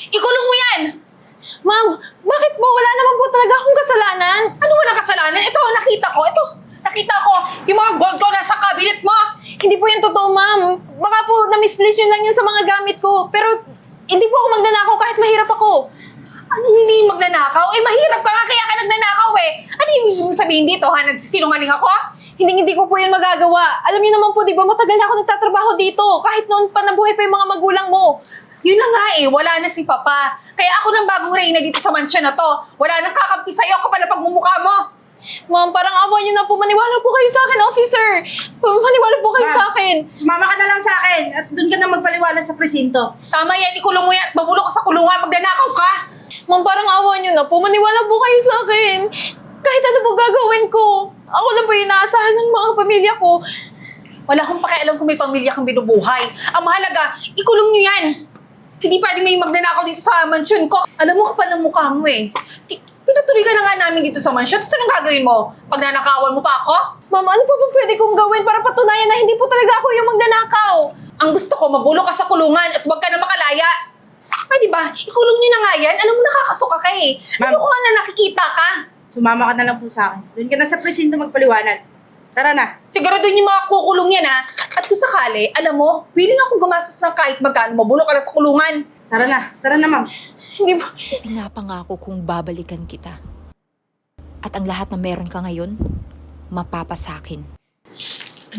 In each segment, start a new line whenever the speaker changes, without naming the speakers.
Ikulong mo yan!
Ma'am, bakit po? Wala naman po talaga akong kasalanan.
Ano walang kasalanan? Ito, nakita ko. Ito, nakita ko. Yung mga gold ko nasa cabinet mo.
Hindi po yan totoo, ma'am. Baka po na-misplace yun lang yun sa mga gamit ko. Pero hindi po ako magnanakaw kahit mahirap ako.
Anong hindi magnanakaw? Eh, mahirap ka nga kaya ka nagnanakaw eh. Ano yung ibig mong sabihin dito, ha? Nagsisinungaling ako?
Hindi ko po yun magagawa. Alam niyo naman po, di ba, matagal na ako nagtatrabaho dito. Kahit noon pa nabuhay pa yung mga magulang mo.
Yun na nga eh, wala na si Papa. Kaya ako ng bagong reyna dito sa mansyon na to. Wala nang kakampi sa'yo kapag na pagmumukha mo.
Ma'am, parang awa niyo na po. Maniwala po kayo sa akin, officer. Maniwala po kayo
Ma'am.
sa akin.
Sumama ka na lang sa akin at doon ka na magpaliwanag sa presinto.
Tama yan, ikulong mo yan at mabulo ka sa kulungan, magnanakaw ka.
Ma'am, parang awa niyo na po. Maniwala po kayo sa akin. Kahit ano po gagawin ko. Ako lang po yung inaasahan ng mga pamilya ko.
Wala akong pakialam kung may pamilya kang binubuhay. Ang mahalaga, ikulong niyo yan. Hindi pwede may magnanakaw dito sa mansyon ko. Alam mo kapal ng mukha mo eh. Pinatuloy ka na nga namin dito sa mansyon. Tapos anong gagawin mo? Pagnanakawan mo pa ako?
Ma'am, ano pa ba pwede kong gawin para patunayan na hindi po talaga ako yung magnanakaw?
Ang gusto ko, mabulo ka sa kulungan at huwag ka na makalaya. Ah, di ba? Ikulong niyo na nga yan. Alam mo, nakakasuka ka eh.
Ma'am.
Ayoko nga na nakikita ka.
Sumama ka na lang po sa akin. Doon ka na sa presinto magpaliwanag. Tara na.
Siguraduhin yung mga kukulong yan ha. At kung sakali, alam mo, willing ako gumastos ng kahit magkano, mabulo ka na sa kulungan.
Tara na ma'am.
Hindi po.
Pinapangako kong babalikan kita. At ang lahat na meron ka ngayon, mapapasakin.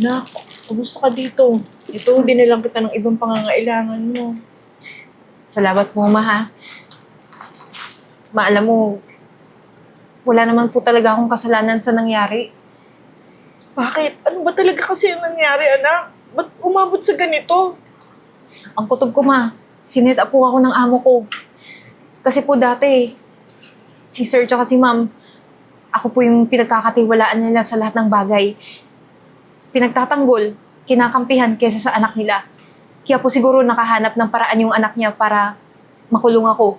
Anak, kumusta ka dito? Ito, dinilang kita ng ibang pangangailangan mo.
Salamat po, ma, ha? Ma, alam mo, wala naman po talaga akong kasalanan sa nangyari.
Bakit? Ano ba talaga kasi ang nangyari, anak? Ba't umabot sa ganito?
Ang kutob ko, ma, sineta po ako ng amo ko. Kasi po dati, si sir tsaka si ma'am, ako po yung pinagkakatiwalaan nila sa lahat ng bagay. Pinagtatanggol, kinakampihan kesa sa anak nila. Kaya po siguro nakahanap ng paraan yung anak niya para makulong ako.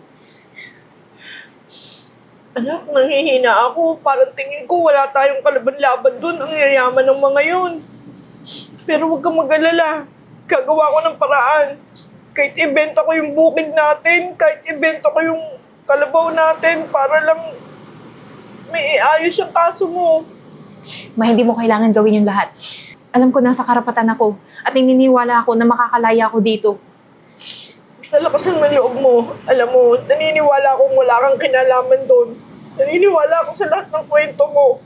Anak, nanghihina ako. Parang tingin ko wala tayong kalaban-laban dun. Ang yayaman ng mga yun. Pero huwag kang mag-alala. Gagawa ko ng paraan. Kahit ibenta ko yung bukid natin, kahit ibenta ko yung kalabaw natin para lang may iayos yung kaso mo.
Ma, hindi mo kailangan gawin yung lahat. Alam ko nasa karapatan ako at naniniwala ako na makakalaya ako dito.
Sa lakas ng loob mo, alam mo, naniniwala akong wala kang kinalaman doon. Naniniwala ako sa lahat ng kwento mo.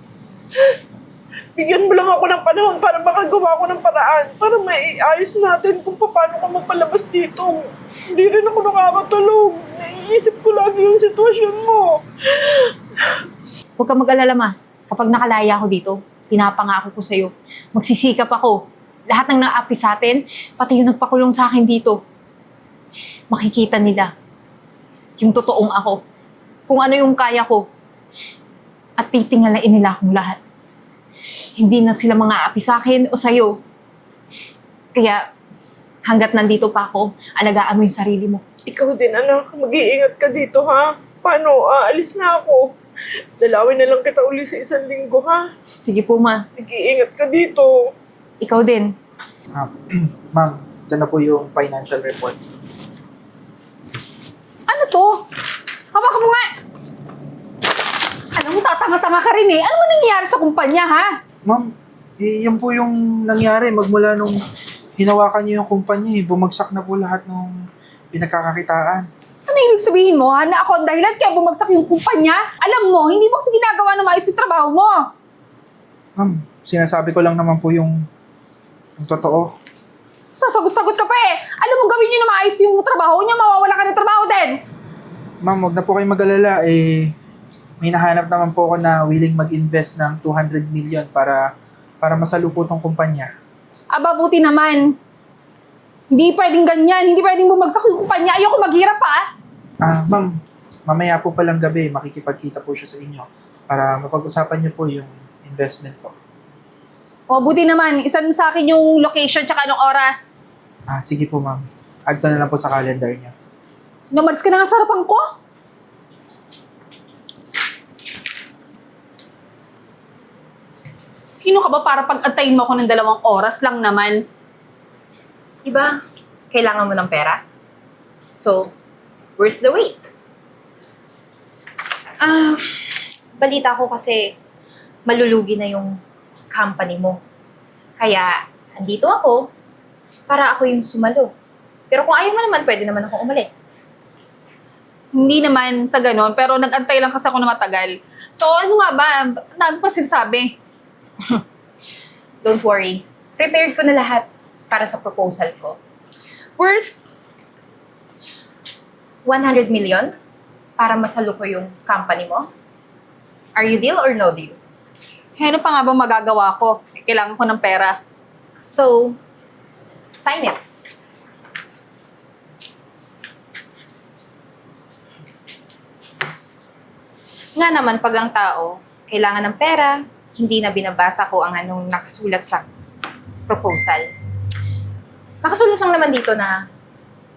Bigyan mo lang ako ng panahon para makagawa ko ng paraan para maiayos natin kung paano ka magpalabas dito. Hindi rin ako nakakatulog. Naiisip ko lagi yung sitwasyon mo.
Huwag kang mag-alala, ma. Kapag nakalaya ako dito, pinapangako ko sa'yo. Magsisikap ako. Lahat ng naapi sa atin, pati yung nagpakulong sa akin dito, makikita nila yung totoong ako. Kung ano yung kaya ko. At titingalain nila akong lahat. Hindi na sila mga api sa akin o sa'yo. Kaya, hanggat nandito pa ako, alagaan mo yung sarili mo.
Ikaw din, anak. Mag-iingat ka dito, ha? Paano? Aalis na ako. Dalawin na lang kita uli sa 1 linggo, ha?
Sige po, ma.
Mag-iingat ka dito.
Ikaw din.
Ma'am, ito na po yung financial report.
Ano to? Hawakan mo nga! Alam mo, tatanga-tanga ka rin eh. Ano mo nangyayari sa kumpanya, ha?
Ma'am, yan po yung nangyari. Magmula nung hinawakan niyo yung kumpanya, bumagsak na po lahat ng pinagkakakitaan.
Ano ibig sabihin mo, ha? Na ako ang dahilan kaya bumagsak yung kumpanya? Alam mo, hindi mo kasi ginagawa na maayos yung trabaho mo.
Ma'am, sinasabi ko lang naman po yung totoo.
Sasagot-sagot ka pa eh. Alam mo, gawin nyo na maayos yung trabaho niya, mawawala ka ng trabaho din.
Ma'am, wag na po kayo mag-alala. May nahanap naman po ako na willing mag-invest ng 200 million para masalupo tong kumpanya.
Aba, buti naman. Hindi pwedeng ganyan. Hindi pwedeng bumagsak yung kumpanya. Ayoko maghirap pa.
Ma'am, mamaya po palang gabi, makikipagkita po siya sa inyo para mapag-usapan niyo po yung investment po.
O, buti naman. Isan sa akin yung location tsaka anong oras.
Sige po ma'am. Add ko na lang po sa calendar niya.
Numaris ka na nga sa harapan ko. Sino ka ba para pag-antayin mo ako ng 2 oras lang naman?
Diba, kailangan mo ng pera? So,
worth the wait. Balita ko kasi malulugi na yung company mo. Kaya, andito ako para ako yung sumalo. Pero kung ayaw mo naman, pwede naman akong umalis.
Hindi naman sa ganon, pero nag-antay lang kasi ako na matagal. So, ano nga ba? Ano pa sinasabi?
Don't worry. Prepared ko na lahat para sa proposal ko. Worth 100 million para masalo ko yung company mo. Are you deal or no deal?
Ano pa nga ba magagawa ko? Kailangan ko ng pera.
So, sign it. Nga naman, pag ang tao kailangan ng pera, hindi na binabasa ko ang anong nakasulat sa proposal. Nakasulat lang naman dito na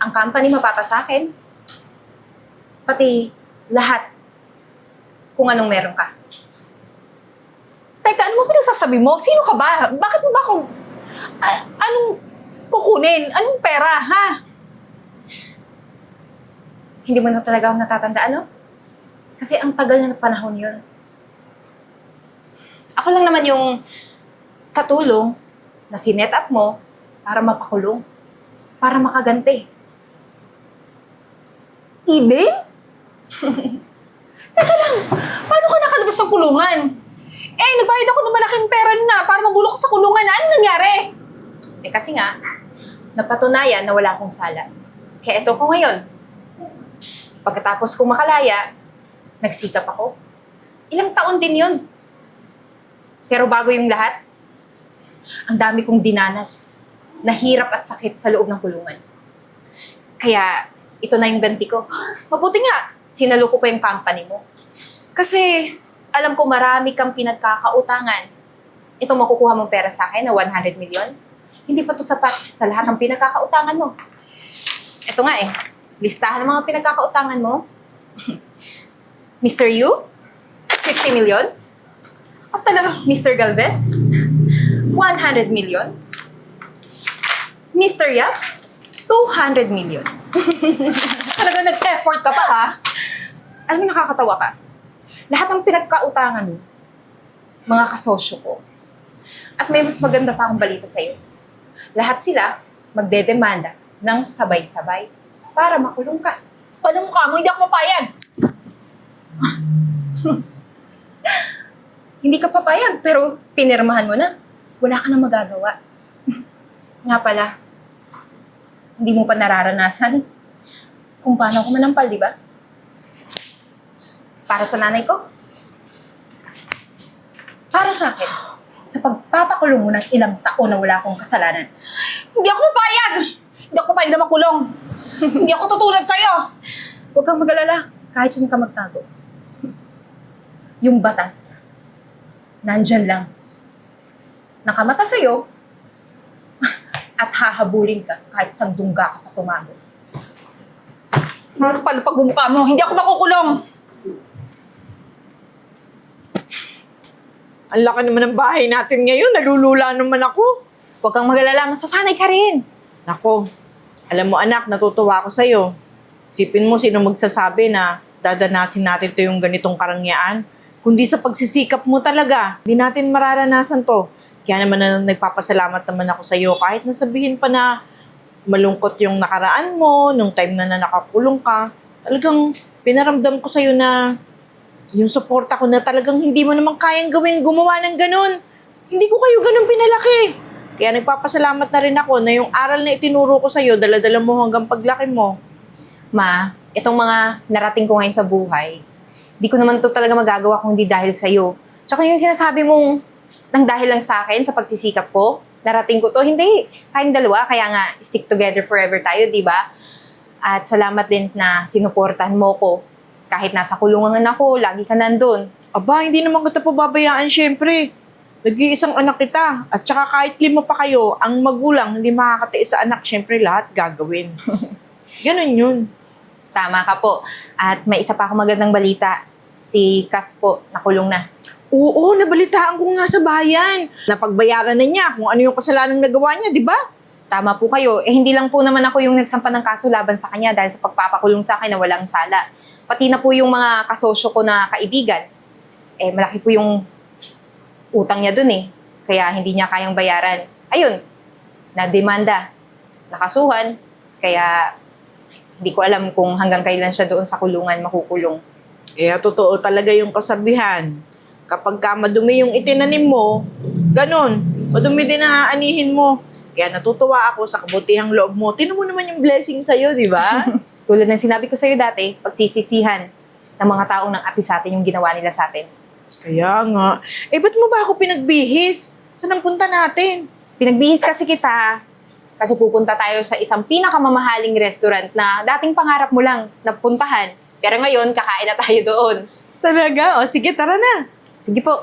ang company mapapasakin, pati lahat kung anong meron ka.
Teka, ano mo pinagsasabi mo? Sino ka ba? Bakit mo ba ako... anong kukunin? Anong pera, ha?
Hindi mo na talaga ako natatandaan, no? Kasi ang tagal na panahon yun. Ako lang naman yung katulong na sinet up mo para mapakulong. Para makaganti.
Eden? Teka lang, paano ka nakalabas ng kulungan? Eh, nagbayad ako ng malaking pera na para mabulok ka sa kulungan. Ano nangyari?
Eh kasi nga, napatunayan na wala akong sala. Kaya eto ko ngayon. Pagkatapos kong makalaya, nagsikap ako. Ilang taon din yun. Pero bago yung lahat, ang dami kong dinanas na hirap at sakit sa loob ng kulungan. Kaya, ito na yung ganti ko. Mabuti nga, sinalo ko pa yung company mo. Kasi, alam ko marami kang pinagkakautangan. Ito makukuha mong pera sa akin na 100 million. Hindi pa to sapat sa lahat ng pinagkakautangan mo. Ito nga eh, listahan ng mga pinagkakautangan mo. Mr. Yu, 50 million. At talaga, Mr. Galvez, 100 million. Mr. Yap, 200 million.
Talaga nag-effort ka pa, ha?
Alam mo, nakakatawa ka. Lahat ng pinagkautangan mo, mga kasosyo ko. At may mas maganda pa akong balita sa'yo. Lahat sila magdedemanda ng sabay-sabay para makulong ka.
Paano mukha mo? Hindi ako mapayag.
Hindi ka papayag, pero pinirmahan mo na. Wala ka na magagawa. Nga pala, hindi mo pa nararanasan kung paano ako manampal, di ba? Para sa nanay ko. Para sa akin. Sa pagpapakulong mo ng ilang taon na wala akong kasalanan.
Hindi ako mapayag. Hindi ako mapayag na makulong. Hindi ako tutulad sa'yo.
Huwag kang mag-alala. Kahit saan ka magtago. Yung batas, nandyan lang. Nakamata sa'yo, at hahabulin ka kahit sang dungga ka pa tumago.
Ano pala pag bumukha mo? Hindi ako makukulong.
Ang laki naman ng bahay natin ngayon. Nalulula naman ako.
Huwag kang mag-alala, masasanay ka rin.
Nako, alam mo anak, natutuwa ako sa'yo. Sipin mo sino magsasabi na dadanasin natin to yung ganitong karangyaan. Kundi sa pagsisikap mo talaga, hindi natin mararanasan to. Kaya naman na nagpapasalamat naman ako sa'yo kahit nasabihin pa na malungkot yung nakaraan mo, nung time na nakakulong ka. Talagang pinaramdam ko sa'yo na yung suporta ko na talagang hindi mo naman kayang gawin, gumawa ng ganun. Hindi ko kayo ganun pinalaki. Kaya nagpapasalamat na rin ako na yung aral na itinuro ko sa'yo, dala-dala mo hanggang paglaki mo.
Ma, itong mga narating ko ngayon sa buhay, di ko naman to talaga magagawa kung hindi dahil sa'yo. Tsaka yung sinasabi mong nang dahil lang sa akin, sa pagsisikap ko, narating ko to, hindi. Tayong dalawa, kaya nga stick together forever tayo, di ba? At salamat din na sinuportahan mo ko. Kahit nasa kulungan ako, lagi ka nandun.
Aba, hindi naman kita pababayaan syempre. Nag-iisang anak kita. At saka kahit 5 pa kayo, ang magulang hindi makakatiis sa anak, syempre lahat gagawin. Ganun yun.
Tama ka po. At may isa pa akong magandang balita. Si Kath po, nakulong na.
Oo, nabalitaan ko nga sa bayan. Napagbayaran na niya kung ano yung kasalanan nagawa niya, di ba?
Tama po kayo. Hindi lang po naman ako yung nagsampa ng kaso laban sa kanya dahil sa pagpapakulong sa akin na walang sala. Pati na po yung mga kasosyo ko na kaibigan. Malaki po yung utang niya dun eh. Kaya hindi niya kayang bayaran. Ayun, na-demanda, nakasuhan. Kaya hindi ko alam kung hanggang kailan siya doon sa kulungan makukulong.
Kaya totoo talaga yung kasabihan. Kapag ka madumi yung itinanim mo, ganun, madumi din ang aanihin mo. Kaya natutuwa ako sa kabutihang loob mo. Tinan mo naman yung blessing sa'yo, di ba?
Tulad ng sinabi ko sa'yo dati, pagsisisihan ng mga taong nang api sa atin yung ginawa nila sa atin.
Kaya nga. Ba't mo ba ako pinagbihis? Saan ang punta natin?
Pinagbihis kasi kita kasi pupunta tayo sa isang pinakamamahaling restaurant na dating pangarap mo lang na puntahan. Pero ngayon, kakain na tayo doon.
Talaga? O sige, tara na.
Sige po.